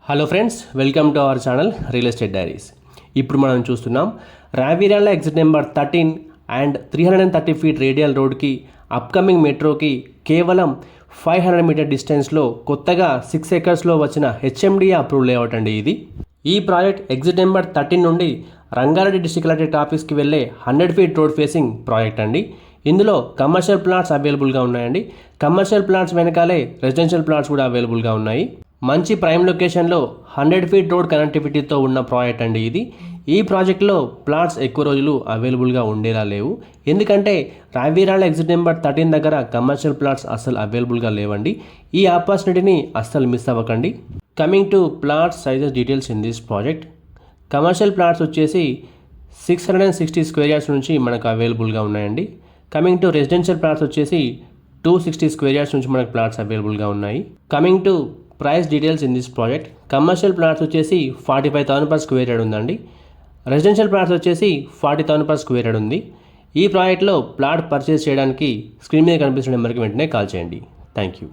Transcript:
Hello friends, welcome to our channel real estate diaries. ఇప్పుడు మనం చూస్తున్నాం Ravirala exit number 13 and 330 feet radial రోడ్కి upcoming మెట్రోకి కేవలం 500 మీటర్ డిస్టెన్స్లో కొత్తగా 6 ఎకర్స్లో వచ్చిన హెచ్ఎండిఏ అప్రూవ్ లేఅవుట్ అండి ఇది. ఈ ప్రాజెక్ట్ ఎగ్జిట్ నెంబర్ 13 నుండి రంగారెడ్డి డిస్ట్రిక్ట్ కలెక్టరేట్ ఆఫీస్కి వెళ్ళే 100 ఫీట్ రోడ్ ఫేసింగ్ ప్రాజెక్ట్ అండి. ఇందులో కమర్షియల్ ప్లాట్స్ అవైలబుల్గా ఉన్నాయండి. కమర్షియల్ ప్లాట్స్ వెనకాలే రెసిడెన్షియల్ ప్లాట్స్ కూడా అవైలబుల్గా ఉన్నాయి. మంచి ప్రైమ్ లొకేషన్లో 100 ఫీట్ రోడ్ కనెక్టివిటీతో ఉన్న ప్రాజెక్ట్ అండి ఇది. ఈ ప్రాజెక్ట్లో ప్లాట్స్ ఎక్కువ రోజులు అవైలబుల్గా ఉండేలా లేవు, ఎందుకంటే రావిరాల ఎగ్జిట్ నెంబర్ 13 దగ్గర కమర్షియల్ ప్లాట్స్ అస్సలు అవైలబుల్గా లేవండి. ఈ ఆపర్చునిటీని అస్సలు మిస్ అవ్వకండి. Coming to plots sizes details in this project. Commercial plots వచ్చేసి 660 స్క్వేర్ యార్డ్స్ నుంచి మనకు అవైలబుల్గా ఉన్నాయండి. కమింగ్ టు రెసిడెన్షియల్ ప్లాట్స్ వచ్చేసి 260 స్క్వేర్ యార్డ్స్ నుంచి మనకు ప్లాట్స్ అవైలబుల్గా ఉన్నాయి. Coming to price details in this project. Commercial plots వచ్చేసి 45,000 పర్ స్క్వేర్ యార్డ్ ఉందండి. రెసిడెన్షియల్ ప్లాట్స్ వచ్చేసి 40,000 పర్ స్క్వేర్ యార్డ్ ఉంది. ఈ ప్రాజెక్ట్లో ప్లాట్ పర్చేస్ చేయడానికి స్క్రీన్ మీద కనిపిస్తున్న నెంబర్కి వెంటనే కాల్ చేయండి. Thank you.